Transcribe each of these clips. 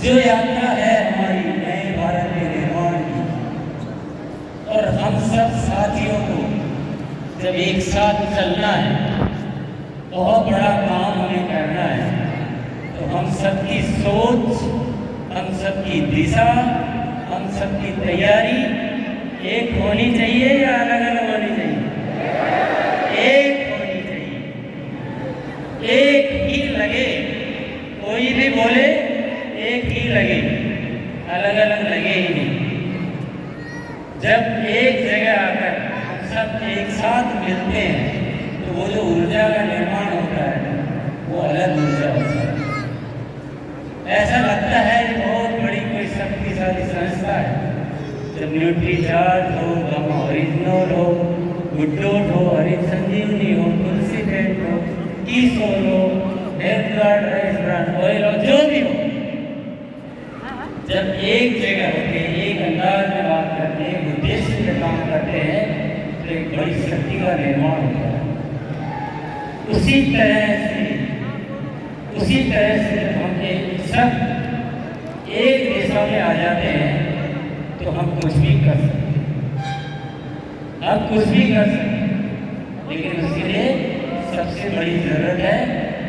जो यात्रा है हमारी नए भारत के निर्माण की, और हम सब साथियों को जब एक साथ चलना है, बहुत बड़ा काम हमें करना है, तो हम सबकी सोच, हम सबकी दिशा, हम सबकी तैयारी एक होनी चाहिए या अलग अलग होनी चाहिए? एक होनी चाहिए, एक ही लगे। कोई भी बोले एक ही लगे, अलग अलग लगे ही नहीं। जब एक जगह आकर हम सब एक साथ मिलते हैं तो वो जो ऊर्जा का निर्माण होता है वो अलग ऊर्जा होता है। ऐसा लगता है कि बहुत बड़ी कोई शक्तिशाली संस्था है। जब न्यूट्री चार्ज हो, गामा ओरिजिनल हो, गुड्डोट हो, हरी संजीवनी हो, तुलसी पेंट हो, कीसोल हो, health guard, rice brand oil हो, जो भी हो, जब एक जगह होते हैं, एक अंदाज में बात करते हैं, उद्देश्य से काम करते हैं, तो एक बड़ी शक्ति का निर्माण होता है। उसी तरह से जब हम सब एक दिशा में आ जाते हैं तो हम कुछ भी कर सकते हैं, हम कुछ भी कर सकते हैं। लेकिन उसके लिए सबसे बड़ी जरूरत है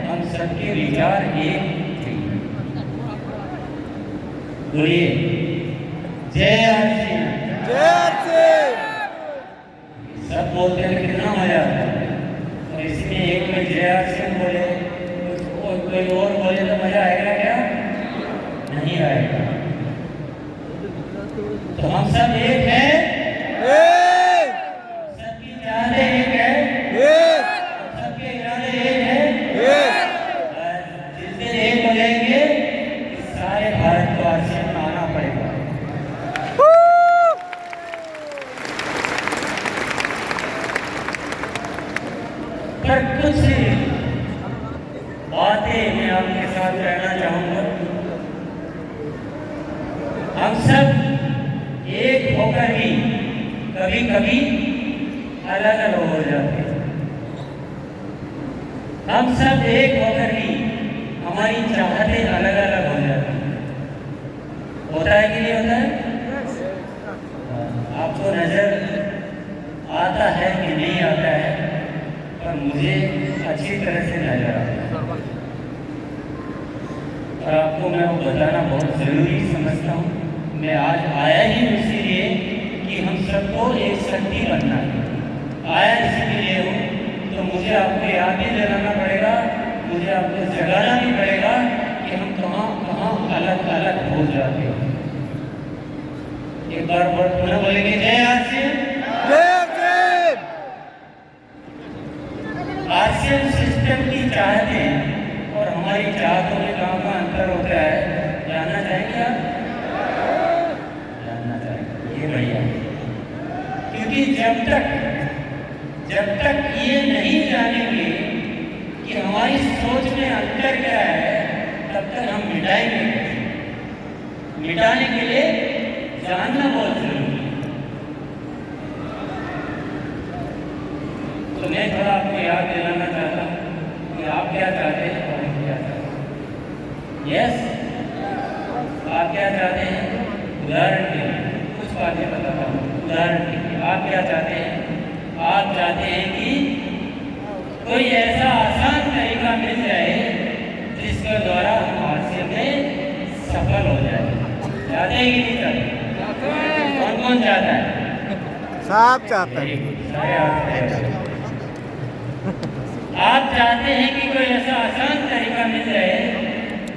हम सबके विचार एक चाहिए। बोलिए जय आरसी। जय आरसी। सब बोलते हैं कितना मजा आता है, और इसमें एक में जय आरसी बोले, कोई और बोले तो मजा आएगा क्या? नहीं आएगा। तो हम सब एक है, सबकी चाहते एक है, सबके इरादे एक है। जिस दिन एक हो जाएंगे सारे भारत को आरसीएम में आना पड़ेगा। पर कुछ बातें मैं आपके साथ कहना चाहूंगा। हम सब एक होकर भी कभी कभी अलग अलग हो जाते हैं। हम सब एक होकर भी हमारी चाहतें अलग अलग हो जाती हैं। होता है कि नहीं होता है? आपको नजर आता है कि नहीं आता है, पर मुझे अच्छी तरह से नजर आता है, और आपको मैं वो बताना बहुत ज़रूरी समझता हूँ। मैं आज आया ही इसीलिए कि हम सबको एक शक्ति बनना है। आया इसीलिए हूँ, तो मुझे आपको याद भी दिलाना पड़ेगा, मुझे आपको जगाना भी पड़ेगा कि हम कहाँ कहाँ अलग अलग हो जाते हैं। एक बार पुनः बोलेंगे जय आरसीएम। आरसीएम सिस्टम की चाहतें और हमारी चाहतों में कहाँ का अंतर होता है, जानना चाहेंगे आप? जानना चाहेंगे? ये बढ़िया, क्योंकि जब तक ये नहीं जानेंगे कि हमारी सोच में अंतर क्या है, तब तक हम मिटाएंगे कैसे? मिटाने के लिए जानना बहुत जरूरी है। तो मैं थोड़ा आपको याद दिलाना चाहता हूँ कि आप क्या चाहते हैं और हम क्या चाहते हैं। यस, आप क्या चाहते हैं? उदाहरण के लिए कुछ बातें बताता हूँ। उदाहरण के लिए आप क्या चाहते हैं? आप चाहते हैं कि कोई ऐसा आसान तरीका मिल जाए जिसके द्वारा हम आरसीएम में सफल हो जाए। चाहते हैं कि नहीं चाहते? कौन कौन चाहता है? सब चाहते हैं। आप चाहते हैं कि कोई ऐसा आसान तरीका मिल जाए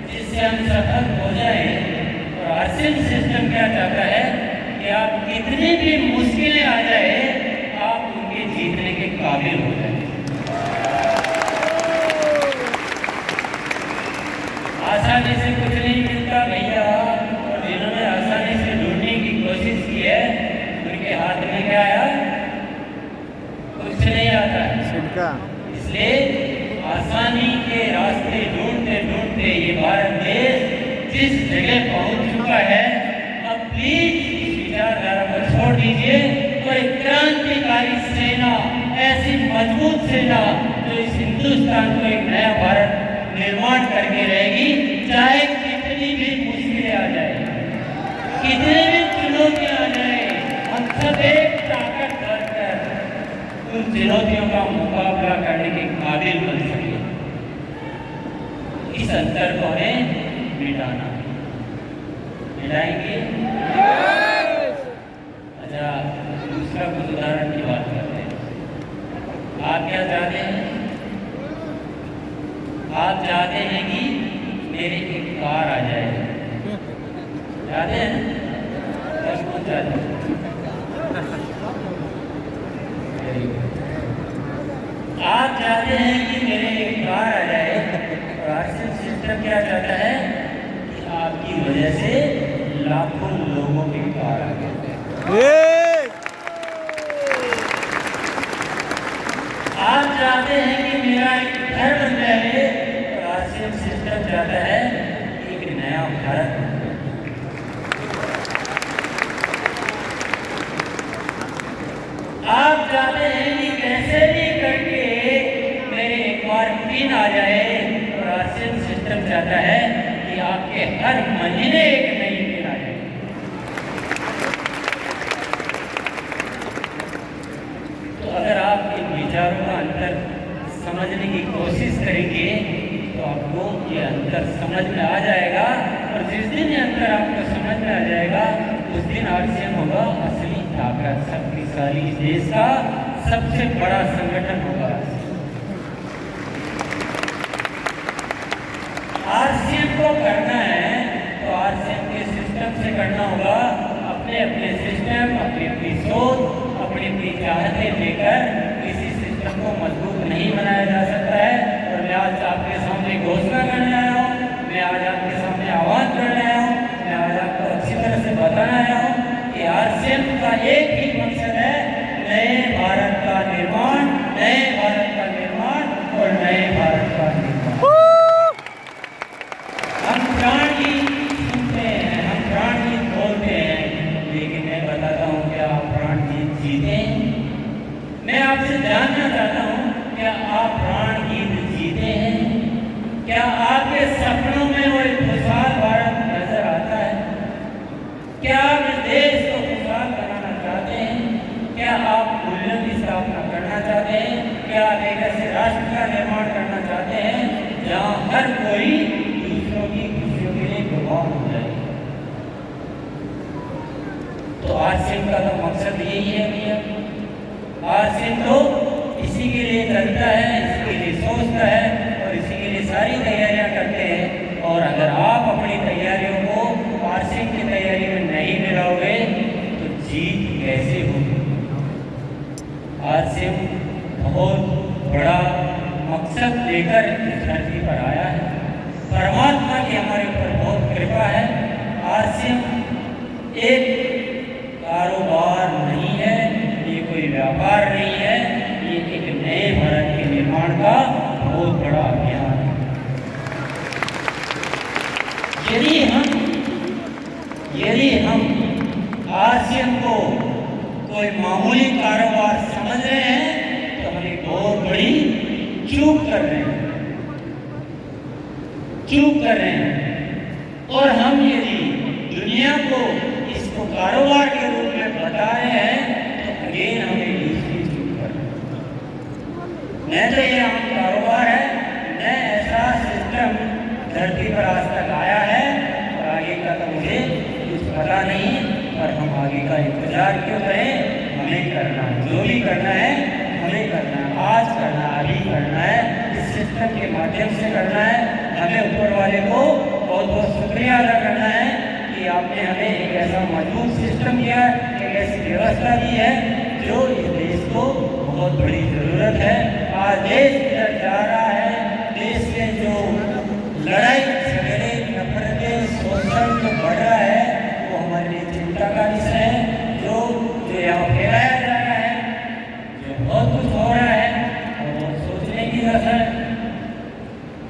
जिससे हम सफल हो जाए। और आरसीएम सिस्टम क्या चाहता है कि आप कितनी भी मुश्किलें आ जाए, आप उनके जीतने के काबिल हो जाए। आसानी से कुछ नहीं मिलता भैया, और जिन्होंने आसानी से ढूंढने की कोशिश की है उनके हाथ में क्या आया? कुछ नहीं आता है। इसलिए आसानी के रास्ते ढूंढते ढूंढते ये भारत देश जिस जगह पहुंच चुका है, अब प्लीज इस विचारधारा को छोड़ दीजिए। कोई क्रांतिकारी सेना, ऐसी मजबूत सेना जो इस हिंदुस्तान को एक नया भारत निर्माण करके रहेगी, चाहे कितनी भी मुश्किलें चुनौतियों का मुकाबला करने के काबिल बन सके। इस अंतर को हमें मिटाना, मिटाएंगे। अच्छा, दूसरा कुछ उदाहरण की बात करते हैं। आप क्या चाहते हैं? आप चाहते हैं कि मेरे एक कार आ जाए, चाहते हैं? बस कौन चाहते हैं? आप चाहते हैं कि मेरे एक कार आ जाए, और आरसीएम सिस्टम क्या चाहता है कि आपकी वजह से लाखों लोगों की कार आ जाए। आप चाहते हैं कि मेरा एक घर बन जाए, और आरसीएम सिस्टम चाहता है कि एक नया भारत बन जाए। आप चाहते हैं कि कैसे भी करके मेरे एक बार पिन आ जाए, और आरसीएम सिस्टम चाहता है कि आपके हर महीने एक नई पिन आ जाए। तो अगर आप इन विचारों का अंतर समझने की कोशिश करेंगे तो आपको ये अंतर समझ में आ जाएगा, और जिस दिन ये अंतर आपको समझ में आ जाएगा उस दिन आरसीएम होगा असली ताकत, शक्तिशाली देश का सबसे बड़ा संगठन होगा। आरसीएम को करना है तो आरसीएम के सिस्टम से करना होगा, अपने अपने सिस्टम, अपनी अपनी सोच, अपनी अपनी चाहतें लेकर किसी सिस्टम को मजबूत नहीं बनाया जा सकता है। और मैं आज आपके सामने घोषणा करने आया हूँ, मैं आज आपके सामने आह्वान करने आया हूँ, मैं आज आपको अच्छी तरह से बताना आया हूँ कि आरसीएम का एक ही मकसद है, नए भारत का निर्माण, नए भारत का निर्माण और नए भारत का निर्माण। हम प्राण गीत सुनते हैं, हम प्राण गीत बोलते हैं, लेकिन मैं बताता हूँ क्या आप प्राण गीत जीते हैं? मैं आपसे जानना चाहता हूँ, क्या आप प्राण गीत जीते हैं? क्या आपके सपनों में वो एक खुशहाल भारत नजर आता है? क्या आप इस देश को खुशहाल बनाना चाहते हैं? क्या आप मूल्यों की स्थापना करना चाहते हैं? क्या आप एक ऐसे राष्ट्र का निर्माण करना चाहते हैं जहाँ हर कोई दूसरों की खुशियों के लिए कुर्बान हो जाए? तो आरसीएम का तो मकसद यही है भैया। आरसीएम तो इसी के लिए चलता है, इसी के लिए सोचता है और इसी के लिए सारी तैयारियां करते हैं। और अगर आप अपनी तैयारियों को आरसीएम की तैयारी में नहीं मिलाओगे तो जीत कैसे होगी? आरसीएम बहुत बड़ा मकसद लेकर इस धरती पर आया है। परमात्मा की हमारे ऊपर बहुत कृपा है। आरसीएम एक कारोबार नहीं है, ये कोई व्यापार नहीं है, ये एक नए भारत के निर्माण का बहुत बड़ा अभियान है। यदि हम आरसीएम को कोई मामूली कारोबार समझ रहे हैं तो हम एक बहुत बड़ी चूक कर रहे हैं। और हम यदि दुनिया को इसको कारोबार के रूप में बता रहे हैं तो अगेन हमें दूसरी चूक कर रहे हैं। न तो ये आम कारोबार है, न ऐसा सिस्टम धरती पर आज तक आया है, और आगे का तो मुझे कुछ पता नहीं, और हम आगे का इंतजार क्यों करें? हमें करना है, जो भी करना है हमें करना है, आज करना है, अभी करना है, इस सिस्टम के माध्यम से करना है। हमें ऊपर वाले को बहुत बहुत शुक्रिया अदा करना है कि आपने हमें एक ऐसा मजबूत सिस्टम दिया, एक ऐसी व्यवस्था दी है जो इस देश को बहुत बड़ी ज़रूरत है। आज देश इधर जा रहा है, देश में जो लड़ाई झगड़े, नफरतें, शोषण जो बढ़ रहा है वो हमारे लिए चिंता का विषय है। जो यहाँ फैलाया जा रहा है, जो बहुत कुछ हो रहा है, और बहुत सोचने की जरूरत है,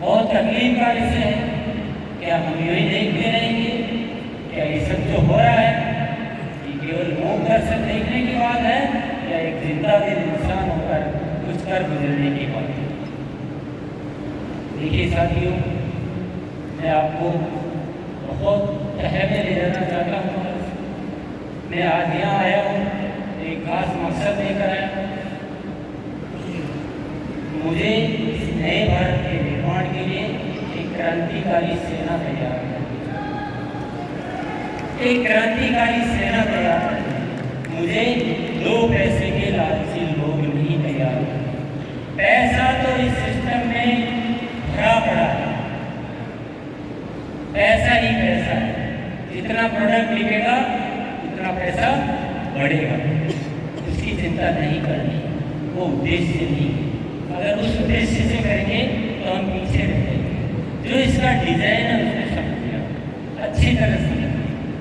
बहुत तकलीफ का विषय है। क्या हम यही देखते रहेंगे? क्या ये सब जो हो रहा है ये केवल मुंह दर्शक देखने की बात है, या एक जिंदा दिल इंसान होकर कुछ कर गुजरने की बात है? देखिए साथियों, मैं आपको बहुत तहे में ले जाना चाहता हूँ। मैं आज यहाँ आया हूँ, एक खास मकसद लेकर आया हूँ। मुझे इस नए भारत के निर्माण के लिए एक क्रांतिकारी सेना तैयार करनी है, एक क्रांतिकारी सेना तैयार करनी है। मुझे 2 पैसे के लालची लोग नहीं तैयार करने। पैसा तो इस सिस्टम में भरा पड़ा है, पैसा ही पैसा है। जितना प्रोडक्ट बिकेगा उतना पैसा बढ़ेगा, उसकी चिंता नहीं करनी, वो उद्देश्य नहीं। अगर उस उद्देश्य से करेंगे तो हम पीछे रहेंगे। जो इसका डिजाइन है उसको समझिए, अच्छी तरह से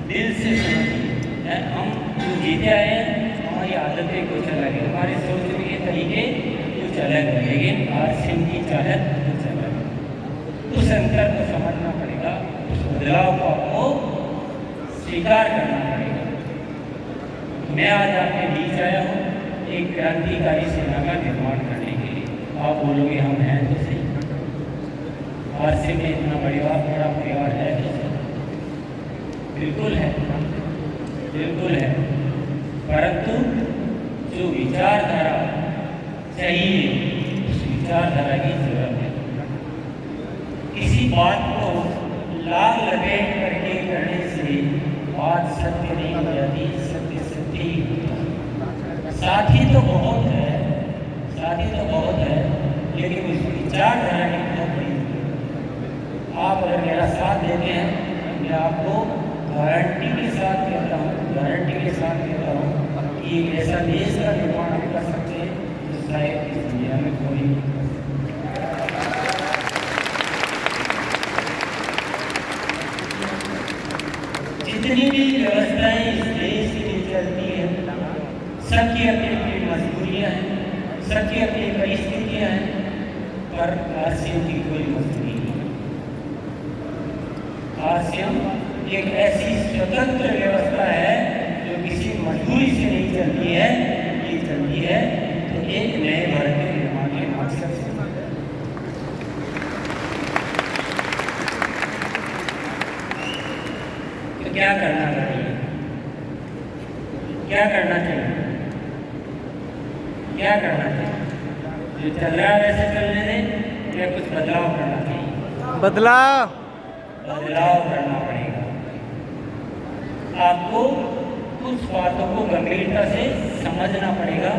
दिल से समझिए। हम जो जीते आए हैं, हमारी आदतें कुछ अलग है, हमारे सोचने के तरीके कुछ अलग है, लेकिन आरसीएम की चाहत कुछ अलग है। उस अंतर को समझना पड़ेगा, उस बदलाव को आपको स्वीकार करना पड़ेगा। मैं आज आपके बीच आया हूँ एक क्रांतिकारी सेना का निर्माण करने के लिए। आप बोलोगे हम हैं तो सही, आरसीएम में इतना बड़ा परिवार है तो सही। बिल्कुल है, बिल्कुल है, परंतु जो विचारधारा चाहिए उस विचारधारा की जरूरत है। किसी बात को लाल लपेट करके करने से बात सत्य नहीं हो जाती, सत्य सत्य ही होता है। साथी तो बहुत है, साथी तो बहुत है, लेकिन उस विचारधारा की बहुत बड़ी जरूरत है। आप अगर मेरा साथ देते हैं, मैं आपको गारंटी के साथ कहता हूँ, गारंटी के साथ कहता हूँ कि एक ऐसा देश का निर्माण हम कर सकते हैं जो शायद इस दुनिया में कोई नहीं कर सकता। जितनी भी व्यवस्थाएं इस देश में चलती है, सबकी अपनी अपनी मजबूरियाँ हैं, सबकी अपनी परिस्थितियाँ हैं, पर आरसीएम की कोई मजबूरी नहीं। आरसीएम एक ऐसी स्वतंत्र व्यवस्था है जो किसी मजबूरी से नहीं चलती है, ये चलती है तो एक नए भारत के निर्माण के मकसद से। तो क्या करना चाहिए, क्या करना चाहिए, क्या करना चाहिए? जो चल रहा है वैसे चलने दें या कुछ बदलाव करना चाहिए? बदलाव करना पड़ेगा। आपको कुछ बातों को गंभीरता से समझना पड़ेगा।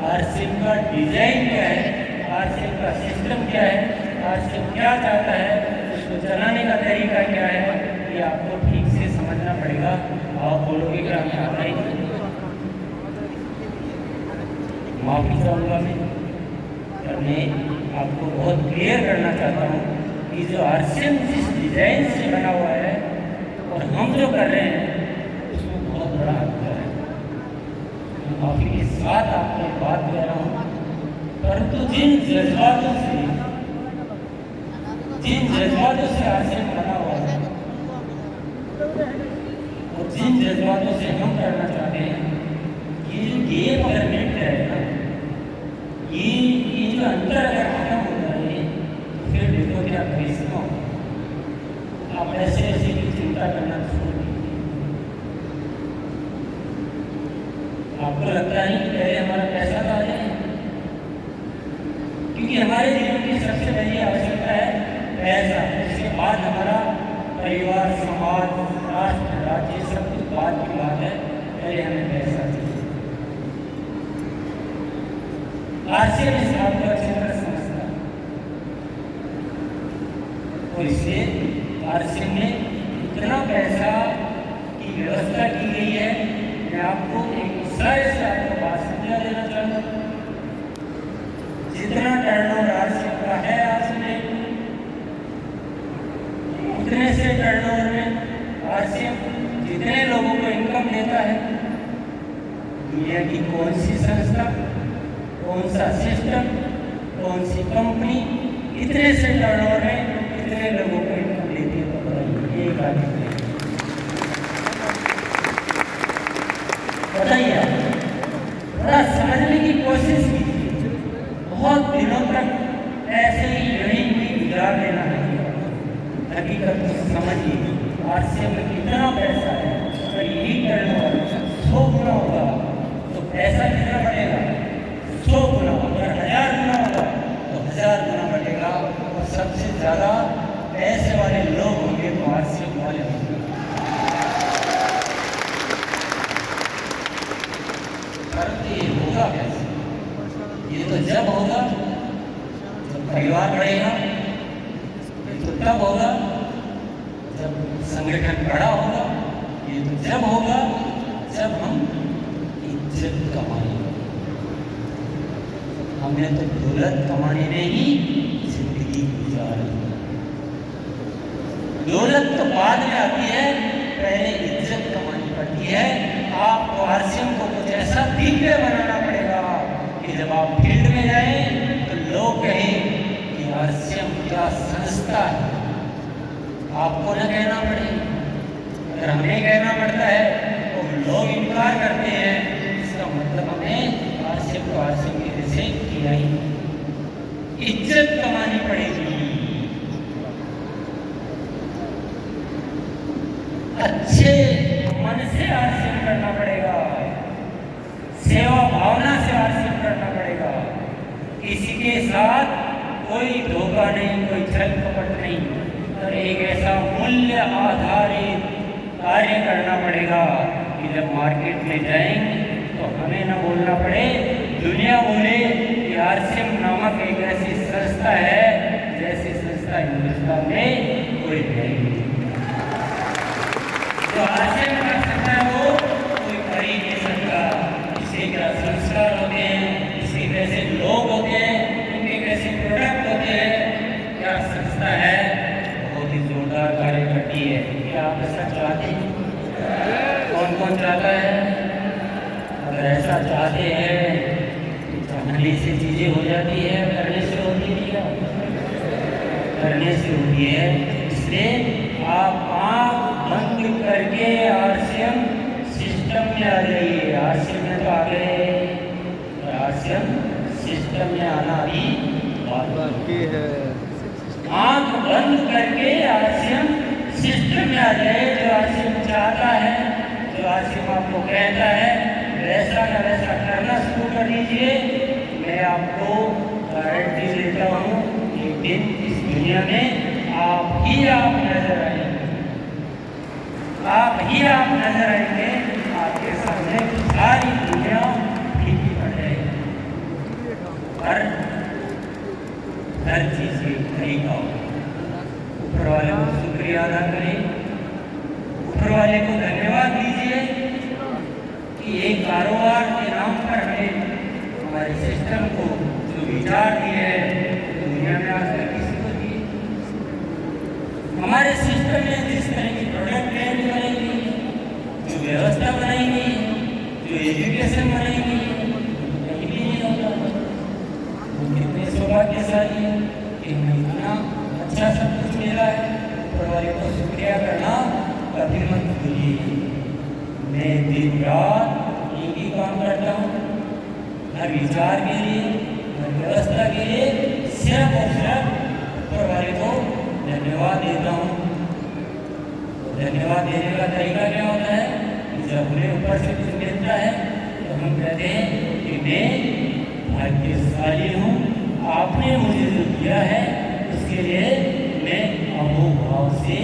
आरसीएम का डिजाइन क्या है, आरसीएम का सिस्टम क्या है, आरसीएम क्या चाहता है, उसको चलाने का तरीका क्या है, ये आपको ठीक से समझना पड़ेगा। आप बोलोगे कि हमें आता ही नहीं, माफी चाहूँगा मैं, पर मैं आपको बहुत क्लियर करना चाहता हूँ कि जो आरसीएम जिस डिजाइन से बना हुआ है और हम जो कर रहे हैं उसमें बहुत बड़ा अंतर है। मैं माफी के साथ आपको बात कह रहा हूँ, परंतु जिन जज्बातों से आरसीएम बना हुआ है और जिन जज्बातों से हम करना चाहते हैं, ये अगर मिट जाए ना, ये जो अंतर अगर खत्म हो जाए, फिर देखो क्या कृष्ण आप ऐसे ऐसे की चिंता करना छोड़ दीजिए। आपको लगता है कि पहले हमारा पैसा तो आ जाए, क्योंकि हमारे जीवन की सबसे बड़ी आवश्यकता है पैसा। उसके बाद हमारा परिवार, समाज, राष्ट्र, राज्य सब कुछ बाद की बात है, पहले हमें पैसा चाहिए। आरसीएम इस बात को अच्छी तरह समझता है और इसलिए आरसीएम में इतना पैसा की व्यवस्था की गई है। मैं आपको एक सारे से आपको बात समझा देना चाहूँगा। जितना टर्नओवर आरसीएम का है आज में, उतने से टर्नओवर में आरसीएम जितने लोगों को इनकम देता है, दुनिया की कौन सी संस्था, कौन सा सिस्टम, कौन सी कंपनी इतने से टर्नओवर में इतने लोगों को इनकम देती है? तो बताइए, एक आदमी बताइए, थोड़ा समझने की कोशिश कीजिए। बहुत दिनों तक ऐसे ही यही गुजार लेना नहीं, हकीकत को समझिए। आरसीएम में कितना पैसा है, अगर यही टर्नओवर 100 गुना होगा तो पैसा कितना बढ़ेगा? 100 गुना। अगर 1000 गुना होगा तो सबसे ज़्यादा पैसे वाले लोग होंगे तो आरसीएम वाले होंगे। परंतु ये होगा कैसे? ये तो जब होगा जब परिवार बढ़ेगा, ये तो तब होगा जब संगठन बड़ा होगा, ये तो जब होगा जब हम इज्जत कमाएंगे। हमने तो दौलत कमाने में ही जिंदगी गुजारी। दौलत तो बाद में आती है, पहले इज्जत कमानी पड़ती है। आपको आरसीएम को कुछ ऐसा दिव्य बनाना पड़ेगा कि जब आप फील्ड में जाएं तो लोग कहें कि आरसीएम क्या संस्था है। आपको न कहना पड़े, अगर हमें कहना पड़ता है तो लोग इनकार करते हैं, इसका मतलब हमें आरसीएम को आरसीएम की वजह से किया ही। इज्जत कमानी पड़ेगी, अच्छे मन से आरसीएम करना पड़ेगा, सेवा भावना से आरसीएम करना पड़ेगा। किसी के साथ कोई धोखा नहीं, कोई छल कपट नहीं, और एक ऐसा मूल्य आधारित कार्य करना पड़ेगा कि जब मार्केट में जाएंगे तो हमें न बोलना पड़े, दुनिया बोले कि आरसीएम नामक एक ऐसी संस्था है जैसी संस्था हिंदुस्तान में कोई नहीं। जो आरसीएम कर सकता है वो कोई कर ही नहीं सकता। इसके क्या संस्कार होते हैं, इसके कैसे लोग होते हैं, इनके कैसे प्रोडक्ट होते हैं, क्या संस्था है, बहुत ही जोरदार कार्य करती है। क्या आप ऐसा चाहते हैं? कौन कौन चाहता है? अगर ऐसा चाहते हैं तो चाहने से चीज़ें हो जाती है, करने से होती नहीं है, करने से होती है। इसलिए आप आँख बंद करके आरसीएम सिस्टम में आ जाइए। आरसीएम में तो आ गए, और आरसीएम सिस्टम में आना भी बाकी है। आँख बंद करके आरसीएम सिस्टम में आ जाए। जो आरसीएम चाहता है, जो आरसीएम आपको कहता है, वैसा न वैसा करना शुरू कर दीजिए। मैं आपको गारंटी देता हूँ एक दिन इस दुनिया में आप ही आप नजर आएंगे, आप ही आप नजर आएंगे। आपके सामने सारी दुनिया फीकी पड़ जाएगी। हर चीज की तरीका हो। ऊपर वाले को शुक्रिया अदा करें, ऊपर वाले को धन्यवाद दीजिए कि एक कारोबार के नाम पर हमें हमारे सिस्टम को जो विचार दिए हैं दुनिया में आज तक किसी को दिए। हमारे सिस्टम में जिस तरह की प्रोडक्ट रेंज बनाई गई, जो व्यवस्था बनाई गई, जो एजुकेशन बनाई गई, कहीं भी नहीं होता। वो कितने सौभाग्यशाली है कि हमें इतना अच्छा सब कुछ मिला है। ऊपर वाले को शुक्रिया करना कभी मत भूलिए। मैं दिन रात एक ही काम करता हूँ, हर विचार के लिए, हर व्यवस्था के लिए सिर्फ और सिर्फ ऊपर वाले को धन्यवाद देता हूँ। धन्यवाद देने का तरीका क्या होता है? जब उन्हें ऊपर से कुछ मिलता है तो हम कहते हैं कि मैं भाग्यशाली हूँ, आपने मुझे जो दिया है उसके लिए मैं अहोभाव से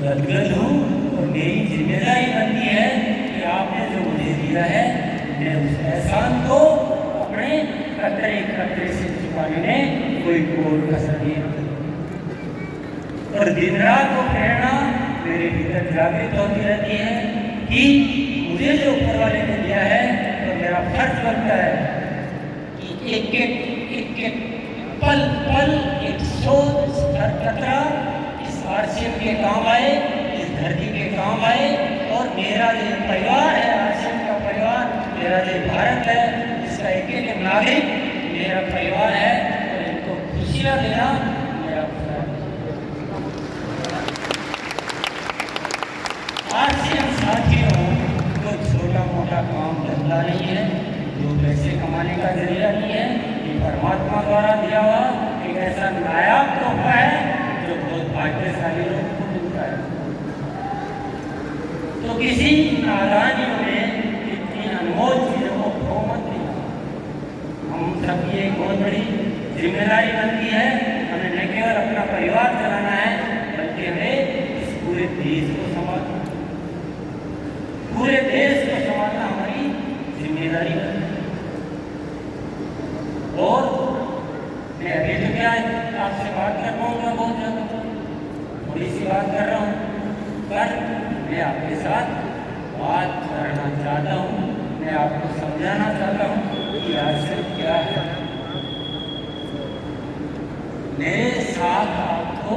गदगद हूँ, और मेरी जिम्मेदारी बनती है कि आपने जो मुझे दिया है मैं उस एहसान को अपने कतरे कतरे से चुकाने में कोई कोर कसर नहीं रखूँ। और दिन रात वो प्रेरणा मेरे भीतर जागृत होती रहती है कि मुझे जो ऊपर वाले ने दिया है तो मेरा फर्ज बनता है कि एक एक पल पल, एक सोच, हर कतरा इस आरसीएम के काम आए, इस धरती के काम आए। और मेरा जो परिवार है, आरसीएम का परिवार, मेरा जो भारत है, जिसका एक एक नागरिक मेरा परिवार है, और इनको खुशियाँ देना मेरा आरसीएम साथियों को छोटा मोटा काम धंधा नहीं है, जो पैसे कमाने का जरिया नहीं है। ये परमात्मा द्वारा दिया हुआ एक ऐसा नायाब तोहफा है जो बहुत भाग्यशाली लोगों को मिलता है। तो किसी नादानियों में इतनी अनमोल चीजों को खो मत देना। हम सबकी एक बहुत बड़ी जिम्मेदारी बनती है, हमें न केवल अपना परिवार चलाना है, बल्कि हमें इस पूरे देश को संभालना, पूरे देश को संभालना हमारी जिम्मेदारी है। और मैं अभी तो क्या आपसे बात कर पाऊंगा, बहुत ज़्यादा थोड़ी सी बात कर रहा हूँ, पर मैं आपके साथ बात करना चाहता हूँ, मैं आपको समझाना चाहता हूँ कि आश्रम क्या है। मेरे साथ आपको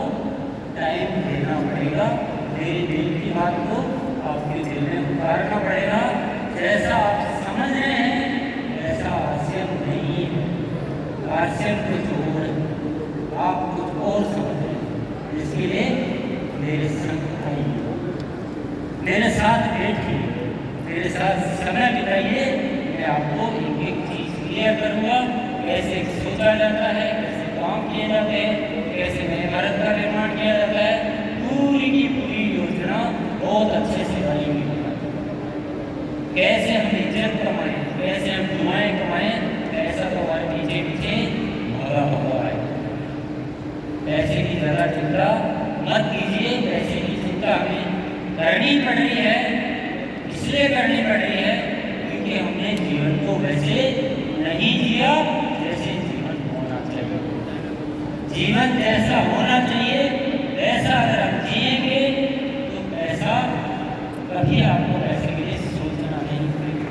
टाइम देना पड़ेगा, मेरे दिल की बात को आपके दिल में उतारना पड़ेगा। जैसा आप समझ रहे हैं वैसा आश्रम नहीं है, आश्रम कुछ और है, आप कुछ और समझ रहे हैं। इसके लिए मेरे संग आइए, मेरे साथ बैठिए, मेरे साथ समय बिताइए। मैं आपको एक एक चीज़ क्लियर करूँगा, कैसे सोचा जाता है, कैसे काम किए जाते हैं, कैसे नए भारत का निर्माण किया जाता है। पूरी की पूरी योजना बहुत अच्छे से बनी हुई है। कैसे हम इज्जत कमाएं, कैसे हम दुआएं कमाएं, पैसा तो हमारे पीछे पीछे भागा हुआ है। पैसे की ज़्यादा चिंता मत कीजिए, पैसे की चिंता हमें करनी पड़ रही है, इसलिए करनी पड़ रही है क्योंकि हमने जीवन को वैसे नहीं जिया जैसे जीवन होना चाहिए। जीवन जैसा होना चाहिए वैसा अगर हम जिएंगे तो पैसा कभी आपको पैसे के लिए सोचना नहीं पड़ेगा।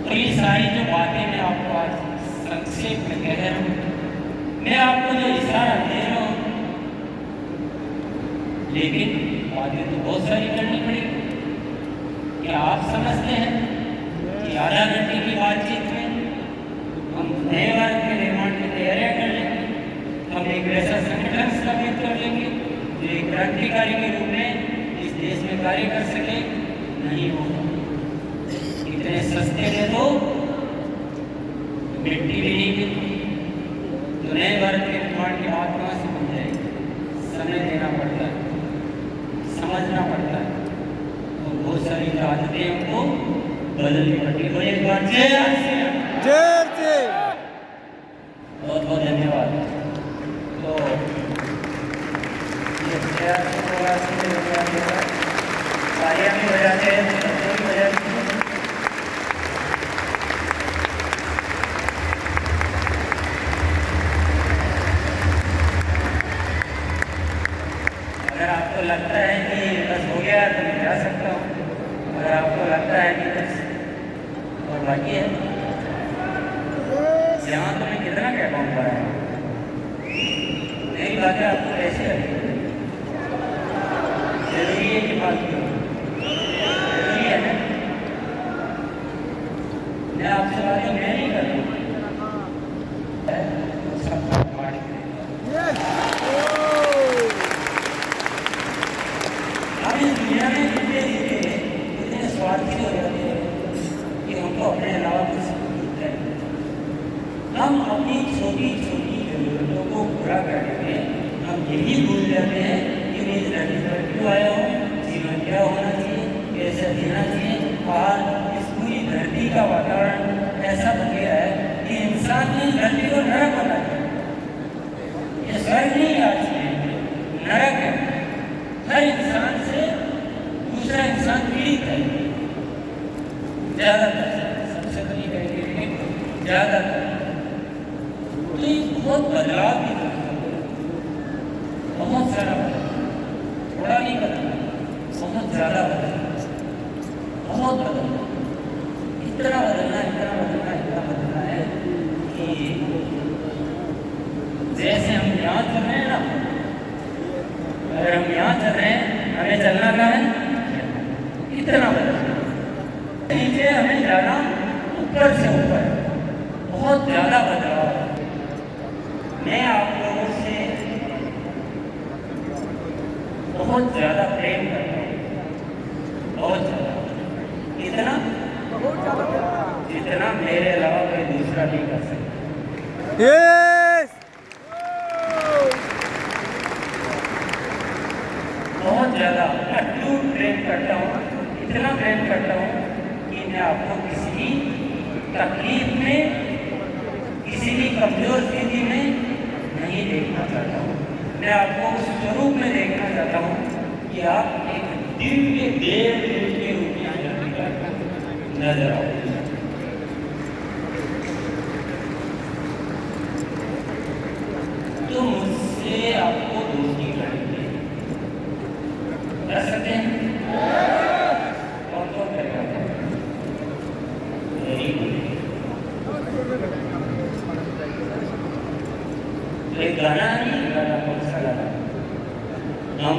तो ये सारी जो बातें मैं आपको आज संक्षेप में कह रहा हूँ, मैं आपको जो इशारा दे रहा हूँ, लेकिन बातें तो बहुत सारी करनी पड़ेगी। क्या आप समझते हैं कि आधा घंटे की बातचीत में हम नए भारत के निर्माण की तैयारियां कर लेंगे, हम एक ऐसा संगठन स्थापित कर लेंगे जो एक क्रांतिकारी के रूप में इस देश में कार्य कर सके? नहीं होगा। इतने सस्ते में तो मिट्टी भी नहीं मिलती। तो नए भारत के निर्माण की बात कहाँ से बन जाएगी? समय देना पड़ता है, समझना पड़ता है, तो बहुत सारी आदतें हमको बदलनी पड़ती है। एक बार बहुत बहुत धन्यवाद। तो ये तालियां भी बजाते हैं, शब्दों भी बजाते हैं। अगर आपको लगता है कि बस हो गया तो मैं जा सकता हूँ, अगर आपको लगता है कि बस और बाकी है, यहाँ तो मैं कितना कह पाऊँगा, मेरी बातें आपको कैसे लगेगी? जरूरी है कि बात जरूरी है ना? मैं आपसे बातें मैं नहीं करूँगा, सबका पाठ करेगा। हम इस दुनिया में धीरे धीरे इतने स्वार्थी हो जाते हैं कि हमको अपने अलावा कुछ दिखता है। हम अपनी छोटी छोटी जरूरतों को पूरा करने में हम यही भूल जाते हैं कि मैं इस धरती पर क्यों आया हूँ, जीवन क्या होना चाहिए, कैसे जीना चाहिए। और इस पूरी धरती का वातावरण ऐसा बन गया है कि इंसान ने धरती को नरक बना दिया। ये स्वर्ग नहीं आज नरक है। हर इंसान से दूसरा इंसान पीड़ित है, ज़्यादातर, सबसे बड़ी कहेंगे ज़्यादातर। तो ये बहुत बदलाव भी बहुत सारा बदला, थोड़ा नहीं बदला, बहुत ज़्यादा बदला, बहुत बदला। इतना बदलना, इतना बदलना, इतना बदलना है कि जैसे हम यहाँ चल रहे हैं ना, अगर हम यहाँ चल रहे हैं, हमें चलना कहाँ है? इतना बदलना। नीचे हमें जाना ऊपर से ऊपर, बहुत ज़्यादा बदलाव। मैं आप लोगों से बहुत ज़्यादा प्रेम करता हूँ, बहुत ज़्यादा, इतना जितना मेरे अलावा कोई दूसरा नहीं कर सकता। यस, बहुत ज़्यादा अटूट प्रेम करता हूँ, इतना प्रेम करता हूँ कि मैं आपको किसी भी तकलीफ में, किसी भी कमज़ोर स्थिति में देखना चाहता हूँ, मैं आपको उस स्वरूप में देखना चाहता हूँ कि आप एक दिव्य देव के रूप में धरती पर नजर आओ। तो मुझसे आपको दोस्ती करनी है, कर सकते हैं? कौन कौन करेगा? Very good. तो एक गाना है, गाना कौन सा गाना? हम